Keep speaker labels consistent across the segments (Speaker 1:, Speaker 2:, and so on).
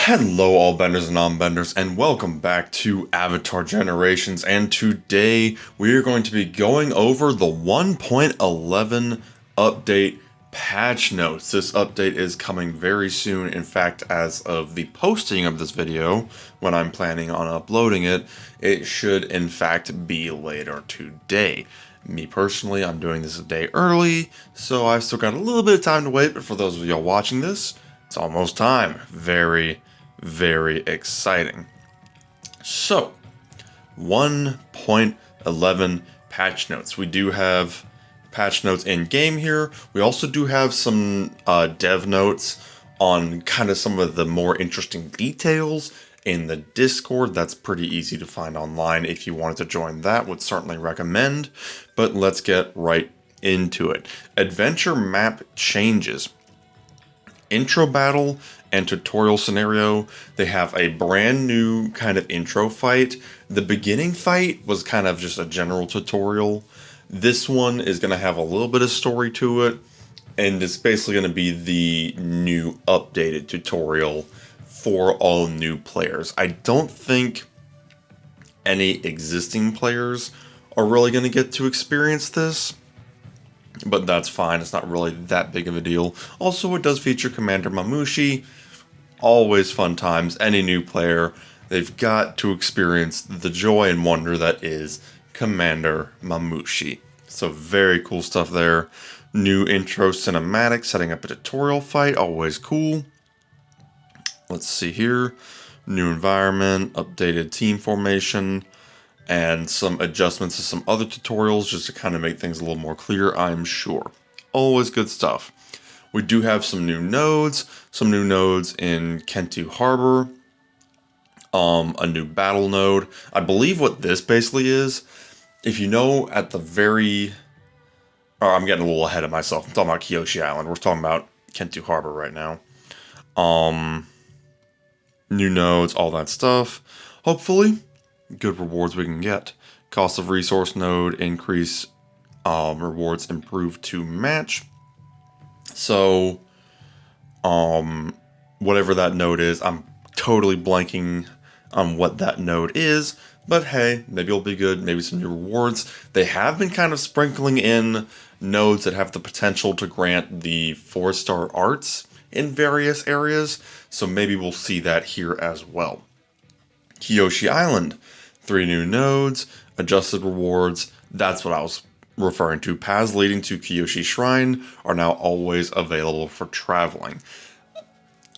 Speaker 1: Hello all benders and non-benders, and welcome back to Avatar Generations, and today we are going to be going over the 1.11 update patch notes. This update is coming very soon. In fact, as of the posting of this video, when I'm planning on uploading it, it should in fact be later today. Me personally, I'm doing this a day early, so I've still got a little bit of time to wait, but for those of y'all watching this, it's almost time. Very exciting. So, 1.11 patch notes. We do have patch notes in game here. We also do have some dev notes on kind of some of the more interesting details in the Discord. That's pretty easy to find online. If you wanted to join that, would certainly recommend. But let's get right into it. Adventure map changes. Intro battle and tutorial scenario. They have a brand new kind of intro fight. The beginning fight was kind of just a general tutorial. This one is going to have a little bit of story to it, and it's basically going to be the new updated tutorial for all new players. I don't think any existing players are really going to get to experience this, but that's fine. It's not really that big of a deal. Also, it does feature Commander Mamushi. Always fun times. Any new player, they've got to experience the joy and wonder that is Commander Mamushi. So very cool stuff there. New intro cinematic, setting up a tutorial fight. Always cool. Let's see here. New environment, updated team formation, and some adjustments to some other tutorials just to kind of make things a little more clear, I'm sure. Always good stuff. We do have some new nodes in Kentu Harbor, a new battle node. I believe what this basically is, if you know at the very... Oh, I'm getting a little ahead of myself. I'm talking about Kyoshi Island. We're talking about Kentu Harbor right now. New nodes, all that stuff. Hopefully, good rewards we can get. Cost of resource node increase, rewards improved to match. So, whatever that node is, I'm totally blanking on what that node is, but hey, maybe it'll be good, maybe some new rewards. They have been kind of sprinkling in nodes that have the potential to grant the 4-star arts in various areas, so maybe we'll see that here as well. Kyoshi Island, 3 new nodes, adjusted rewards, that's what I was referring to. Paths leading to Kyoshi Shrine are now always available for traveling.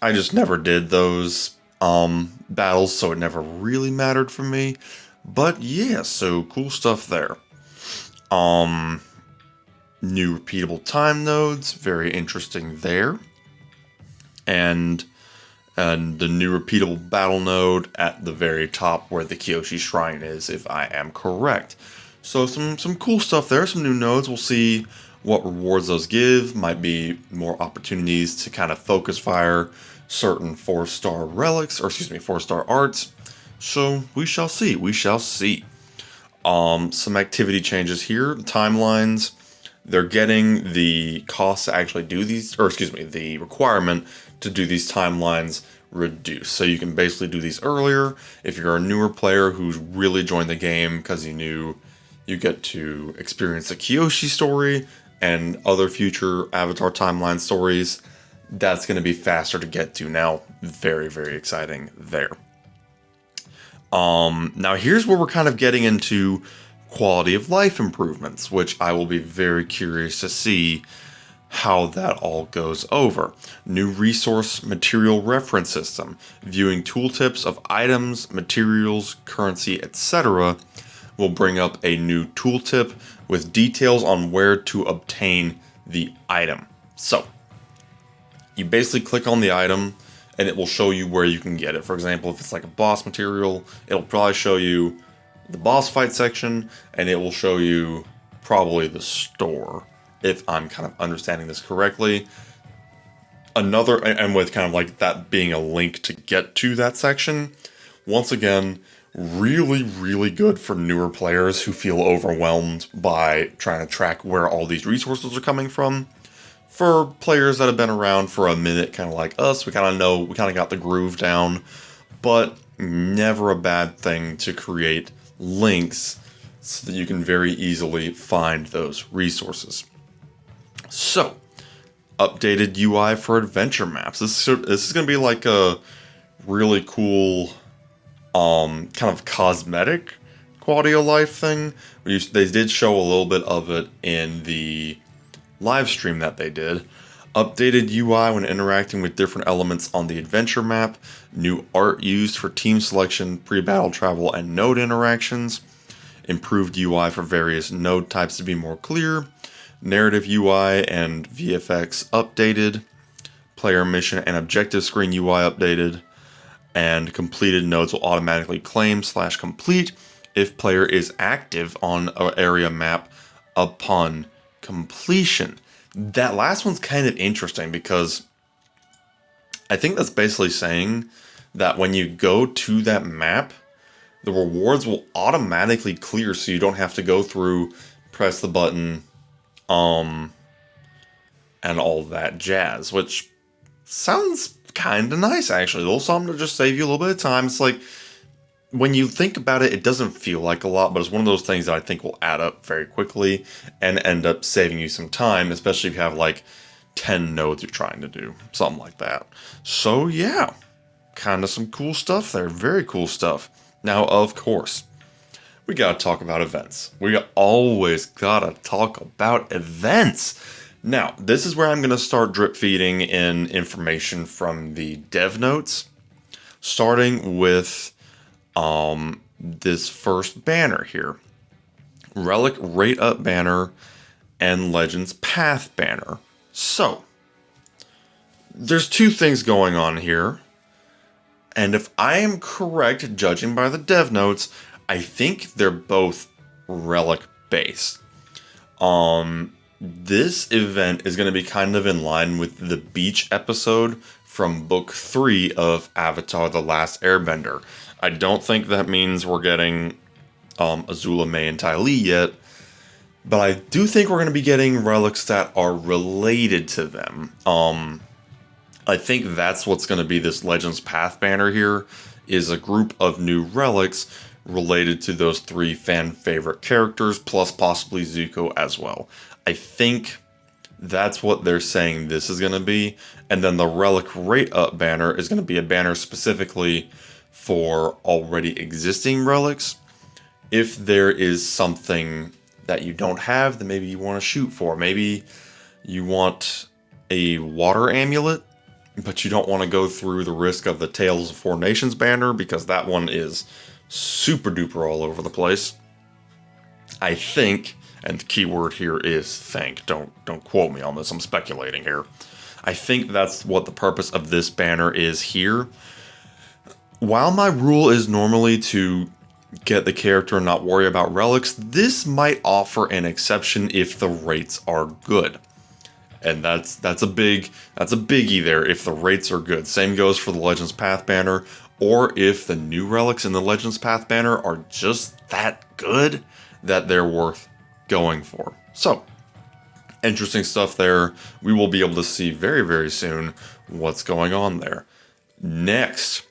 Speaker 1: I just never did those battles, so it never really mattered for me. But yeah, so cool stuff there. New repeatable time nodes, very interesting there. And the new repeatable battle node at the very top where the Kyoshi Shrine is, if I am correct. So some cool stuff there, some new nodes. We'll see what rewards those give. Might be more opportunities to kind of focus fire certain 4-star relics, or excuse me, 4-star arts. So we shall see, Some activity changes here, timelines. They're getting the cost to actually do these, or excuse me, the requirement to do these timelines reduced. So you can basically do these earlier. If you're a newer player who's really joined the game because you knew you get to experience the Kyoshi story and other future Avatar timeline stories, that's going to be faster to get to now. Very exciting there. Now here's where we're kind of getting into quality of life improvements, which I will be very curious to see how that all goes over. New resource material reference system, viewing tooltips of items, materials, currency, etc. will bring up a new tooltip with details on where to obtain the item. So, you basically click on the item and it will show you where you can get it. For example, if it's like a boss material, it'll probably show you the boss fight section, and it will show you probably the store, if I'm kind of understanding this correctly. And with kind of like that being a link to get to that section, once again, really good for newer players who feel overwhelmed by trying to track where all these resources are coming from. for players that have been around for a minute, kind of like us. We kind of know, we kind of got the groove down, but never a bad thing to create links so that you can very easily find those resources. So, updated UI for adventure maps. This is going to be like a really cool kind of cosmetic quality of life thing. They did show a little bit of it in the live stream that they did. Updated UI when interacting with different elements on the adventure map. New art used for team selection, pre-battle travel, and node interactions. Improved UI for various node types to be more clear. Narrative UI and VFX updated. Player mission and objective screen UI updated. And completed nodes will automatically claim/complete if player is active on an area map upon completion. That last one's kind of interesting because I think that's basically saying that when you go to that map, the rewards will automatically clear so you don't have to go through, press the button, and all that jazz, which sounds kind of nice, actually. A little something to just save you a little bit of time. It's like, when you think about it, it doesn't feel like a lot, but it's one of those things that I think will add up very quickly and end up saving you some time, especially if you have like 10 nodes you're trying to do, something like that. So yeah, kind of some cool stuff there, very cool stuff. Now, of course, we gotta talk about events. We always gotta talk about events. Now, this is where I'm gonna start drip feeding in information from the dev notes, starting with this first banner here. Relic Rate Up banner and Legends Path banner. So, there's two things going on here. And if I am correct, judging by the dev notes, I think they're both Relic based. This event is going to be kind of in line with the beach episode from Book 3 of Avatar The Last Airbender. I don't think that means we're getting Azula, May, and Ty Lee yet, but I do think we're going to be getting relics that are related to them. I think that's what's going to be this Legends Path banner here, is a group of new relics related to those three fan favorite characters, plus possibly Zuko as well. I think that's what they're saying this is going to be. And then the Relic Rate Up banner is going to be a banner specifically for already existing relics. If there is something that you don't have, then maybe you want to shoot for. Maybe you want a water amulet, but you don't want to go through the risk of the Tales of Four Nations banner, because that one is super duper all over the place. I think, and the key word here is think. Don't quote me on this, I'm speculating here. I think that's what the purpose of this banner is here. While my rule is normally to get the character and not worry about relics, this might offer an exception if the rates are good. And that's a biggie there if the rates are good. Same goes for the Legends Path banner, or if the new relics in the Legends Path banner are just that good that they're worth going for. So, interesting stuff there. We will be able to see very, very soon what's going on there. Next,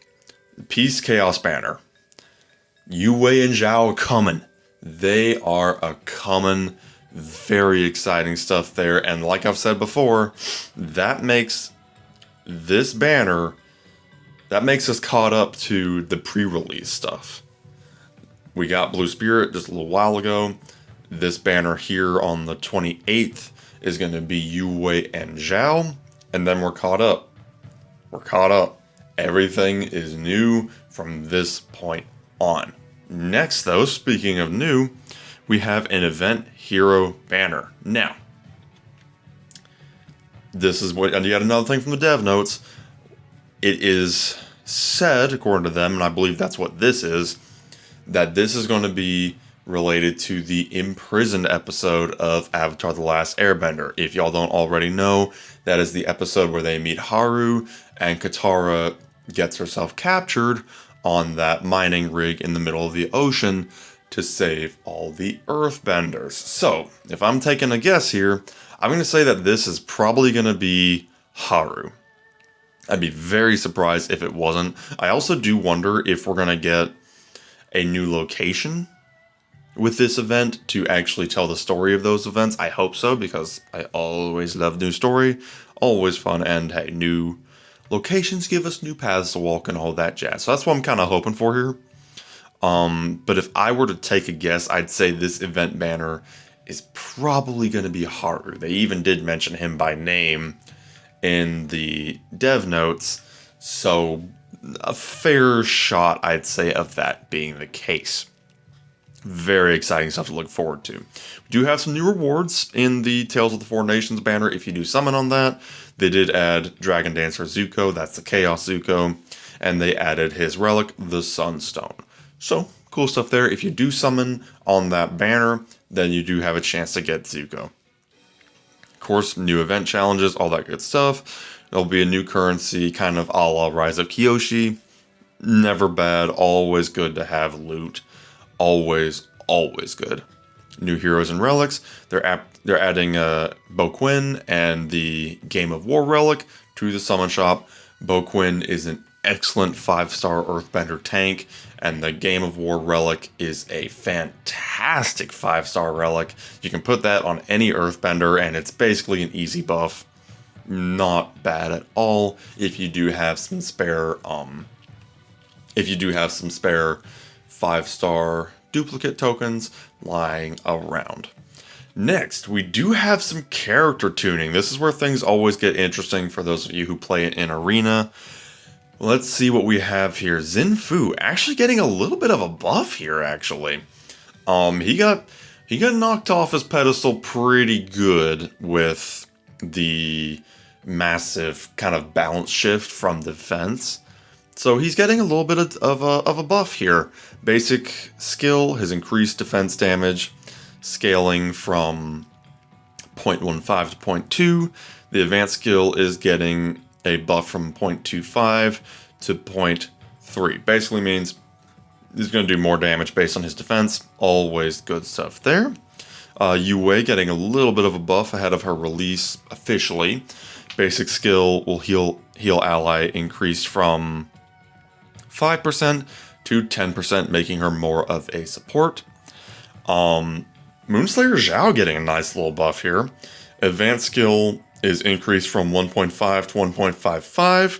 Speaker 1: Peace Chaos banner. Yue and Zhao coming. They are a coming. Very exciting stuff there. And like I've said before, that makes this banner, that makes us caught up to the pre-release stuff. We got Blue Spirit just a little while ago. This banner here on the 28th is going to be Yue and Zhao. And then we're caught up. We're caught up. Everything is new from this point on. Next, though, speaking of new, we have an event hero banner. Now, this is what, and yet another thing from the dev notes. It is said, according to them, and I believe that's what this is, that this is going to be related to the Imprisoned episode of Avatar The Last Airbender. If y'all don't already know, that is the episode where they meet Haru and Katara gets herself captured on that mining rig in the middle of the ocean, to save all the earthbenders. So, if I'm taking a guess here, I'm going to say that this is probably going to be Haru. I'd be very surprised if it wasn't. I also do wonder if we're going to get a new location with this event to actually tell the story of those events. I hope so, because I always love new story. Always fun, and hey, new locations give us new paths to walk and all that jazz. So that's what I'm kind of hoping for here. But if I were to take a guess, I'd say this event banner is probably going to be Haru. They even did mention him by name in the dev notes, so a fair shot, I'd say, of that being the case. Very exciting stuff to look forward to. We do have some new rewards in the Tales of the Four Nations banner if you do summon on that. They did add Dragon Dancer Zuko, that's the Chaos Zuko, and they added his relic, the Sunstone. So, cool stuff there. If you do summon on that banner, then you do have a chance to get Zuko. Of course, new event challenges, all that good stuff. There'll be a new currency, kind of a la Rise of Kyoshi. Never bad, always good to have loot. Always, always good. New heroes and relics. They're adding Bo Quinn and the Game of War relic to the summon shop. Bo Quinn is an excellent 5-star Earthbender tank, and the Game of War relic is a fantastic 5-star relic. You can put that on any Earthbender, and it's basically an easy buff. Not bad at all if you do have some spare 5-star duplicate tokens lying around. Next, we do have some character tuning. This is where things always get interesting for those of you who play it in Arena. Let's see what we have here. Zinfu actually getting a little bit of a buff here, actually. He got knocked off his pedestal pretty good with the massive kind of balance shift from defense. So he's getting a little bit of a buff here. Basic skill has increased defense damage, scaling from 0.15 to 0.2. The advanced skill is getting a buff from 0.25 to 0.3. Basically means he's going to do more damage based on his defense. Always good stuff there. Yue getting a little bit of a buff ahead of her release officially. Basic skill will heal ally increased from 5% to 10%, making her more of a support. Moonslayer Zhao getting a nice little buff here. Advanced skill is increased from 1.5 to 1.55,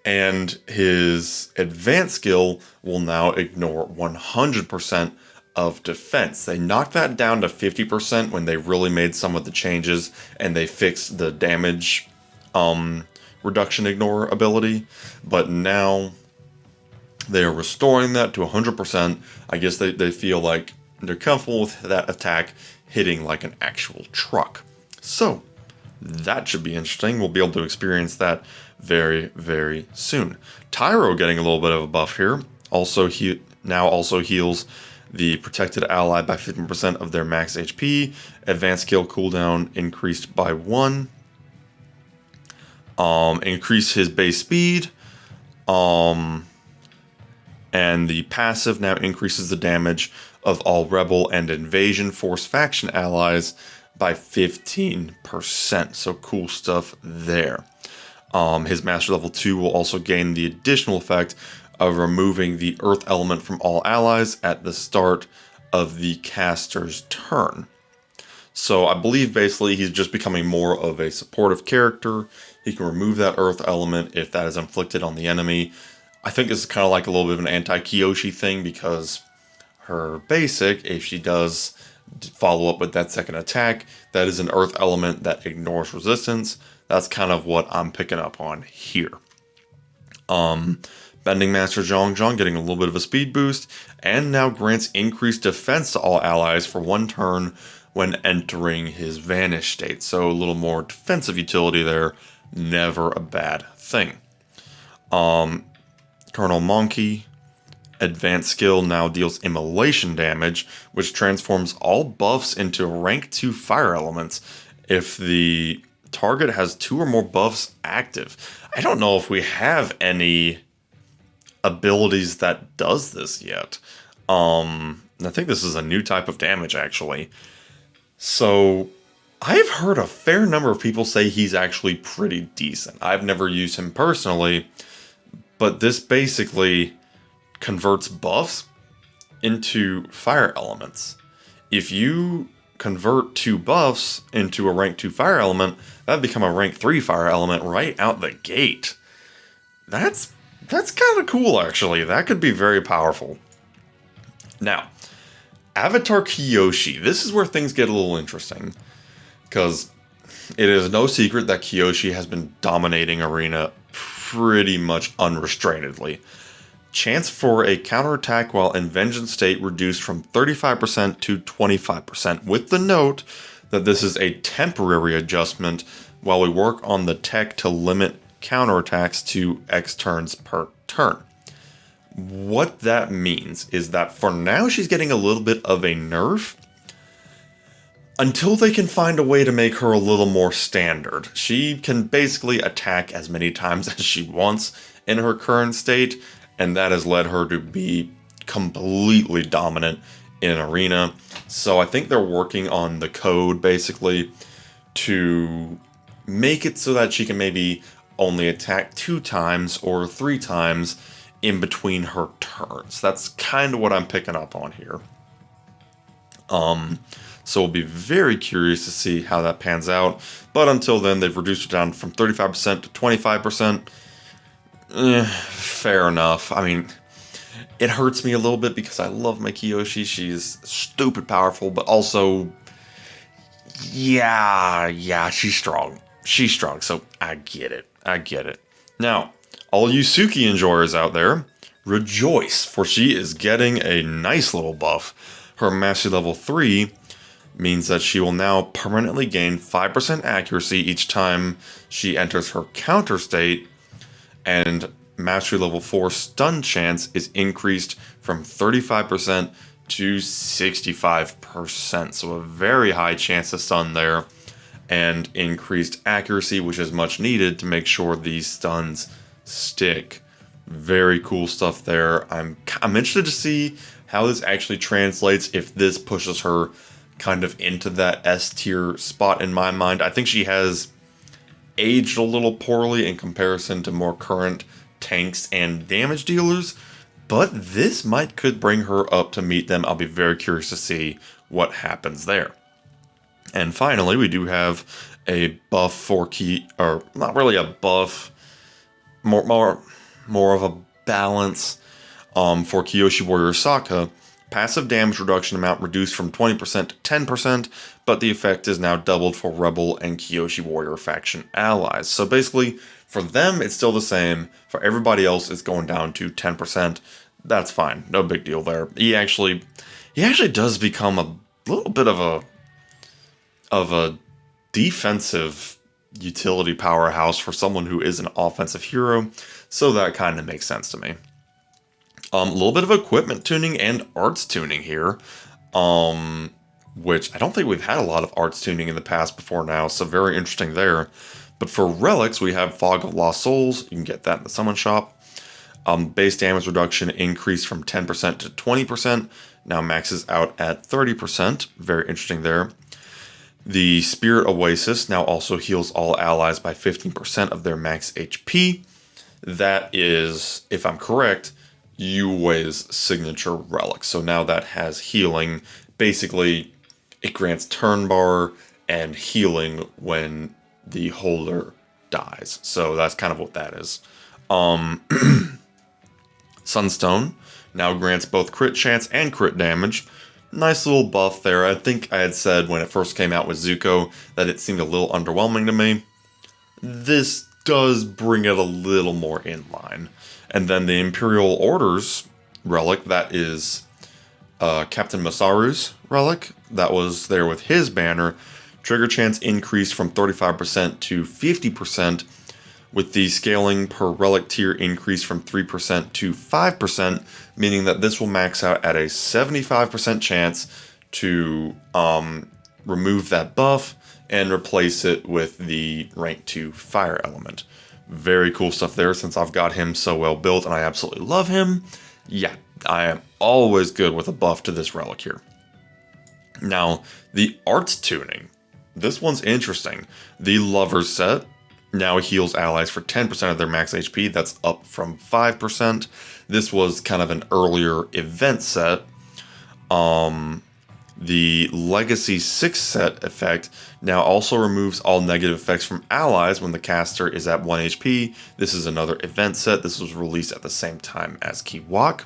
Speaker 1: and his advanced skill will now ignore 100% of defense. They knocked that down to 50% when they really made some of the changes and they fixed the damage reduction ignore ability, but now they are restoring that to 100%. I guess they feel like they're comfortable with that attack hitting like an actual truck. So that should be interesting. We'll be able to experience that very, very soon. Tyro getting a little bit of a buff here. Also, he now also heals the protected ally by 15% of their max HP. Advanced skill cooldown increased by 1. Increase his base speed. And the passive now increases the damage of all Rebel and Invasion Force faction allies by 15%. So cool stuff there. His Master Level 2 will also gain the additional effect of removing the Earth element from all allies at the start of the caster's turn. So I believe basically he's just becoming more of a supportive character. He can remove that Earth element if that is inflicted on the enemy. I think this is kind of like a little bit of an anti-Kyoshi thing, because her basic, if she does follow up with that second attack, that is an Earth element that ignores resistance. That's kind of what I'm picking up on here. Bending Master Zhong getting a little bit of a speed boost, and now grants increased defense to all allies for 1 turn when entering his vanish state. So a little more defensive utility there. Never a bad thing. Colonel Monkey, advanced skill now deals immolation damage, which transforms all buffs into rank 2 fire elements if the target has 2 or more buffs active. I don't know if we have any abilities that does this yet. And I think this is a new type of damage, actually. So, I've heard a fair number of people say he's actually pretty decent. I've never used him personally, but this basically converts buffs into fire elements. If you convert 2 buffs into a rank 2 fire element, that'd become a rank 3 fire element right out the gate. That's kind of cool, actually. That could be very powerful. Now, Avatar Kiyoshi. This is where things get a little interesting, because it is no secret that Kiyoshi has been dominating Arena pretty much unrestrainedly. Chance for a counterattack while in Vengeance state reduced from 35% to 25%, with the note that this is a temporary adjustment while we work on the tech to limit counterattacks to X turns per turn. What that means is that for now she's getting a little bit of a nerf until they can find a way to make her a little more standard. She can basically attack as many times as she wants in her current state, and that has led her to be completely dominant in Arena. So I think they're working on the code basically to make it so that she can maybe only attack 2 times or 3 times in between her turns. That's kind of what I'm picking up on here. So we'll be very curious to see how that pans out. But until then, they've reduced it down from 35% to 25%. Fair enough. I mean, it hurts me a little bit because I love my Kiyoshi. She's stupid powerful, but also, yeah, she's strong. She's strong, so I get it. Now, all you Suki enjoyers out there, rejoice, for she is getting a nice little buff. Her Mastery level 3 means that she will now permanently gain 5% accuracy each time she enters her counter state, and Mastery level 4 stun chance is increased from 35% to 65%, so a very high chance to stun there, and increased accuracy, which is much needed to make sure these stuns stick. Very cool stuff there. I'm interested to see how this actually translates, if this pushes her kind of into that S tier spot in my mind. I think she has aged a little poorly in comparison to more current tanks and damage dealers, but this could bring her up to meet them. I'll be very curious to see what happens there. And finally, we do have a buff for or not really a buff, more of a balance for Kyoshi Warrior Sokka. Passive damage reduction amount reduced from 20% to 10%, but the effect is now doubled for Rebel and Kyoshi Warrior faction allies. So basically, for them, it's still the same. For everybody else, it's going down to 10%. That's fine. No big deal there. He actually does become a little bit of a defensive utility powerhouse for someone who is an offensive hero, so that kind of makes sense to me. A little bit of equipment tuning and arts tuning here, which I don't think we've had a lot of arts tuning in the past before now, so very interesting there. But for relics, we have Fog of Lost Souls. You can get that in the summon shop. Base damage reduction increased from 10% to 20%, now maxes out at 30%. Very interesting there. The Spirit Oasis now also heals all allies by 15% of their max HP. That is, if I'm correct, Yue's signature relic. So now that has healing. Basically, it grants turn bar and healing when the holder dies. So that's kind of what that is. Sunstone now grants both crit chance and crit damage. Nice little buff there. I think I had said when it first came out with Zuko that it seemed a little underwhelming to me. This does bring it a little more in line. And then the Imperial Order's relic, that is Captain Masaru's relic, that was there with his banner. Trigger chance increased from 35% to 50%, with the scaling per relic tier increased from 3% to 5%, meaning that this will max out at a 75% chance to remove that buff and replace it with the rank 2 fire element. Very cool stuff there, since I've got him so well built and I absolutely love him. Yeah, I am always good with a buff to this relic here. Now, the arts tuning. This one's interesting. The Lover's set now heals allies for 10% of their max HP. That's up from 5%. This was kind of an earlier event set. The Legacy 6 set effect now also removes all negative effects from allies when the caster is at 1 HP. This is another event set. This was released at the same time as Kiwak.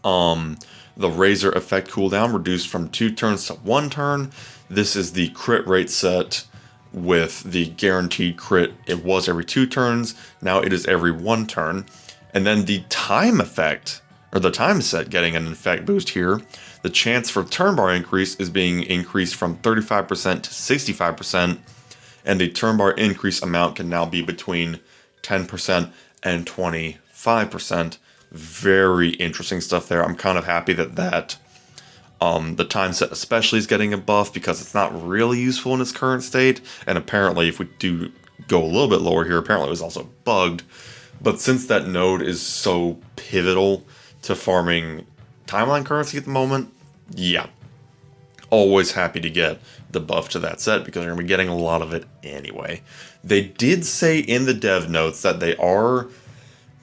Speaker 1: The Razor effect cooldown reduced from 2 turns to 1 turn. This is the crit rate set with the guaranteed crit. It was every 2 turns. Now it is every 1 turn. And then the time effect, or the time set getting an effect boost here. The chance for turn bar increase is being increased from 35% to 65%. And the turn bar increase amount can now be between 10% and 25%. Very interesting stuff there. I'm kind of happy that the time set especially is getting a buff because it's not really useful in its current state. And apparently, if we do go a little bit lower here, apparently it was also bugged. But since that node is so pivotal to farming timeline currency at the moment, yeah, always happy to get the buff to that set because you're going to be getting a lot of it anyway. They did say in the dev notes that they are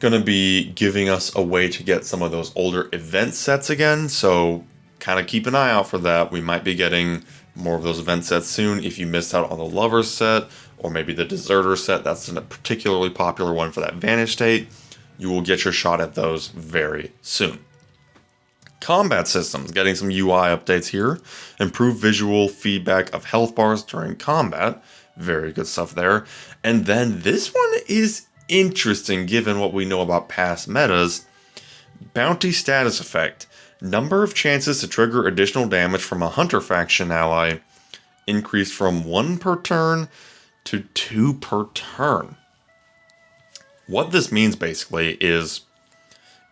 Speaker 1: going to be giving us a way to get some of those older event sets again, so kind of keep an eye out for that. We might be getting more of those event sets soon. If you missed out on the Lovers set, or maybe the Deserter set, that's a particularly popular one for that Vanish state, you will get your shot at those very soon. Combat systems, getting some UI updates here. Improved visual feedback of health bars during combat. Very good stuff there. And then this one is interesting given what we know about past metas. Bounty status effect. Number of chances to trigger additional damage from a Hunter faction ally increased from 1 per turn to 2 per turn. What this means basically is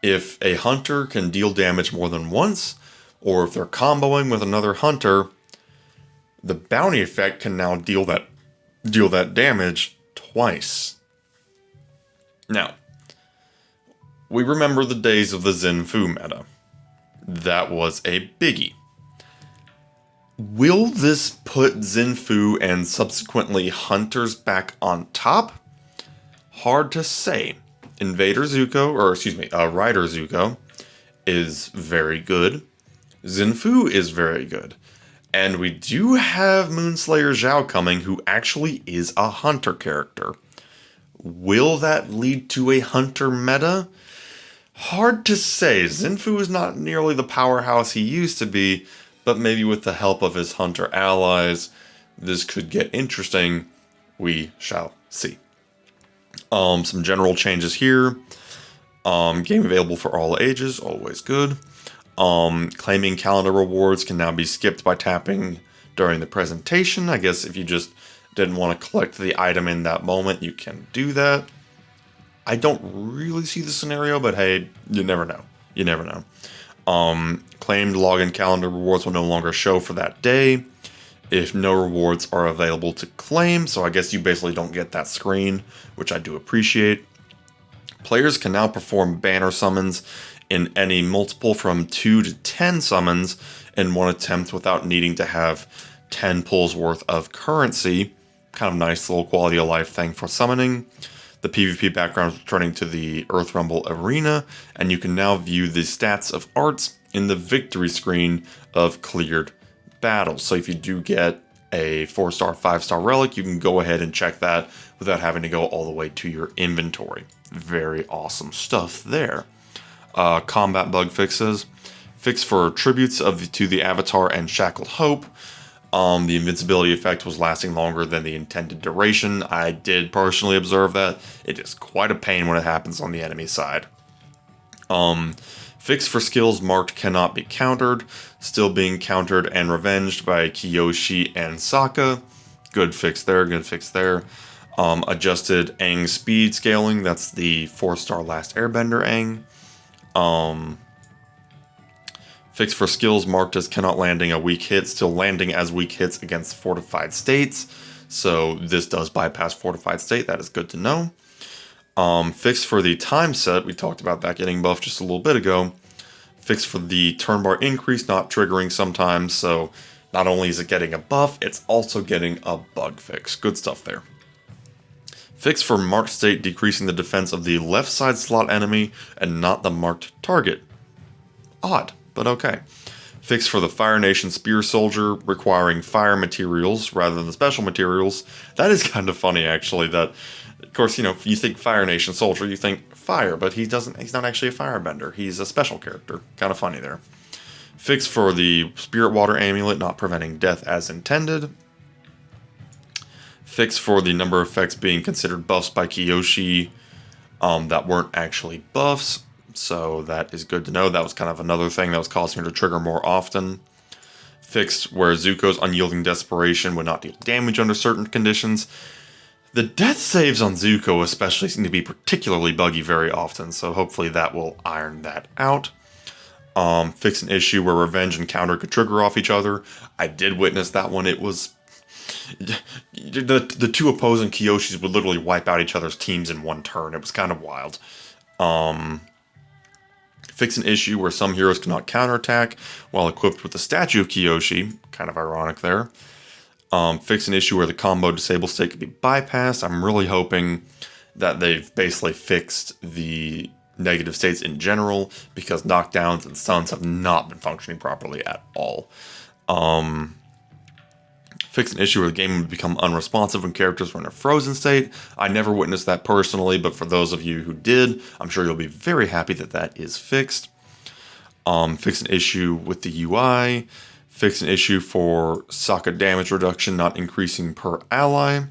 Speaker 1: if a Hunter can deal damage more than once, or if they're comboing with another Hunter, the bounty effect can now deal that damage twice. Now, we remember the days of the Zinfu meta. That was a biggie. Will this put Zinfu and subsequently Hunters back on top? Hard to say. Rider Zuko is very good. Zinfu is very good. And we do have Moonslayer Zhao coming, who actually is a Hunter character. Will that lead to a Hunter meta? Hard to say. Zinfu is not nearly the powerhouse he used to be, but maybe with the help of his Hunter allies, this could get interesting. We shall see. Some general changes here. Game available for all ages, always good. Claiming calendar rewards can now be skipped by tapping during the presentation. I guess if you just didn't want to collect the item in that moment, you can do that. I don't really see the scenario, but hey, you never know. You never know. Claimed login calendar rewards will no longer show for that day if no rewards are available to claim, so I guess you basically don't get that screen, which I do appreciate. Players can now perform banner summons in any multiple from 2 to 10 summons in one attempt without needing to have 10 pulls worth of currency. Kind of nice little quality of life thing for summoning. The PvP background is returning to the Earth Rumble arena, and you can now view the stats of arts in the victory screen of cleared battles. So if you do get a 4-star, 5-star relic, you can go ahead and check that without having to go all the way to your inventory. Very awesome stuff there. Combat bug fixes. Fix for tributes to the Avatar and Shackled Hope. The invincibility effect was lasting longer than the intended duration. I did personally observe that. It is quite a pain when it happens on the enemy side. Fix for skills marked cannot be countered. Still being countered and revenged by Kiyoshi and Sokka. Good fix there, good fix there. Adjusted Aang speed scaling. That's the 4-star Last Airbender Aang. Fix for skills marked as cannot landing a weak hit, still landing as weak hits against fortified states. So this does bypass fortified state. That is good to know. Fix for the time set, we talked about that getting buffed just a little bit ago. Fix for the turn bar increase, not triggering sometimes, so not only is it getting a buff, it's also getting a bug fix. Good stuff there. Fix for marked state, decreasing the defense of the left side slot enemy and not the marked target. Odd, but okay. Fix for the Fire Nation Spear Soldier, requiring fire materials rather than special materials. That is kind of funny, actually, that, of course, you know, if you think Fire Nation Soldier, you think fire, but he's not actually a firebender. He's a special character. Kind of funny there. Fix for the Spirit Water Amulet, not preventing death as intended. Fix for the number of effects being considered buffs by Kiyoshi that weren't actually buffs. So that is good to know. That was kind of another thing that was causing her to trigger more often. Fixed where Zuko's unyielding desperation would not deal damage under certain conditions. The death saves on Zuko especially seem to be particularly buggy very often, so hopefully that will iron that out. Fix an issue where revenge and counter could trigger off each other. I did witness that one. It was... The two opposing Kiyoshis would literally wipe out each other's teams in one turn. It was kind of wild. Fix an issue where some heroes cannot counterattack while equipped with the statue of Kiyoshi. Kind of ironic there. Fix an issue where the combo disable state could be bypassed. I'm really hoping that they've basically fixed the negative states in general, because knockdowns and stuns have not been functioning properly at all. Fix an issue where the game would become unresponsive when characters were in a frozen state. I never witnessed that personally, but for those of you who did, I'm sure you'll be very happy that that is fixed. Fix an issue with the UI. Fix an issue for Sokka damage reduction not increasing per ally.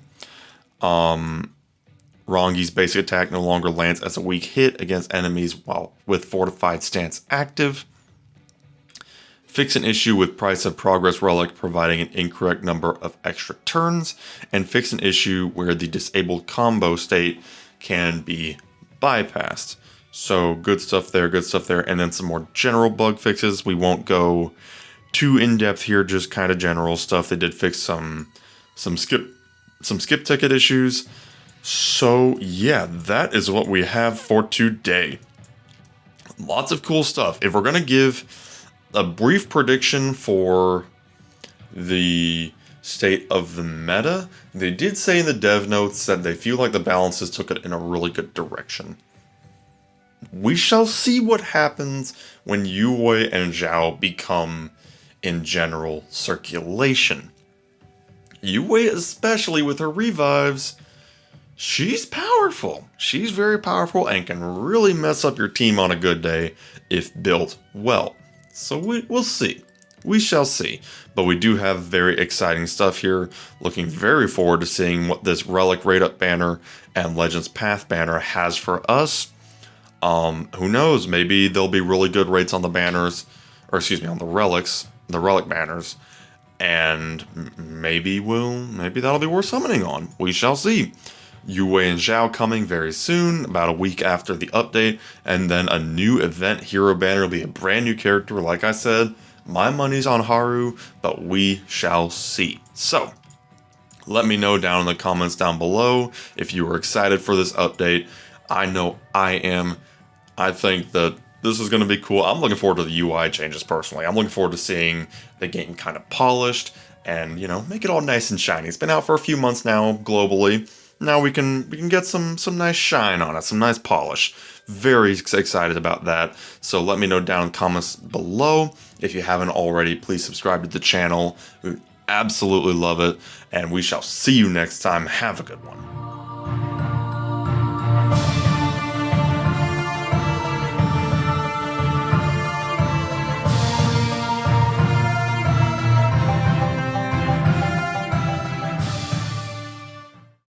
Speaker 1: Rongi's basic attack no longer lands as a weak hit against enemies while with fortified stance active. Fix an issue with Price of Progress Relic providing an incorrect number of extra turns, and fix an issue where the disabled combo state can be bypassed. So good stuff there, and then some more general bug fixes. We won't go too in-depth here, just kind of general stuff. They did fix some skip ticket issues. So yeah, that is what we have for today. Lots of cool stuff. If we're gonna give a brief prediction for the state of the meta, they did say in the dev notes that they feel like the balances took it in a really good direction. We shall see what happens when Yue and Zhao become in general circulation. Yue, especially with her revives, she's powerful. She's very powerful and can really mess up your team on a good day if built well. So we'll see. We shall see. But we do have very exciting stuff here. Looking very forward to seeing what this Relic Rate Up banner and Legends Path banner has for us. Who knows? Maybe there'll be really good rates on the banners, or excuse me, on the relics, the relic banners, and maybe that'll be worth summoning on. We shall see. Yue and Zhao coming very soon, about a week after the update, and then a new event hero banner will be a brand new character. Like I said, my money's on Haru, but we shall see. So, let me know down in the comments down below if you were excited for this update. I know I am. I think that this is going to be cool. I'm looking forward to the UI changes personally. I'm looking forward to seeing the game kind of polished and, you know, make it all nice and shiny. It's been out for a few months now globally. Now we can get some nice shine on it, some nice polish. Very excited about that. So let me know down in the comments below. If you haven't already, please subscribe to the channel. We would absolutely love it. And we shall see you next time. Have a good one.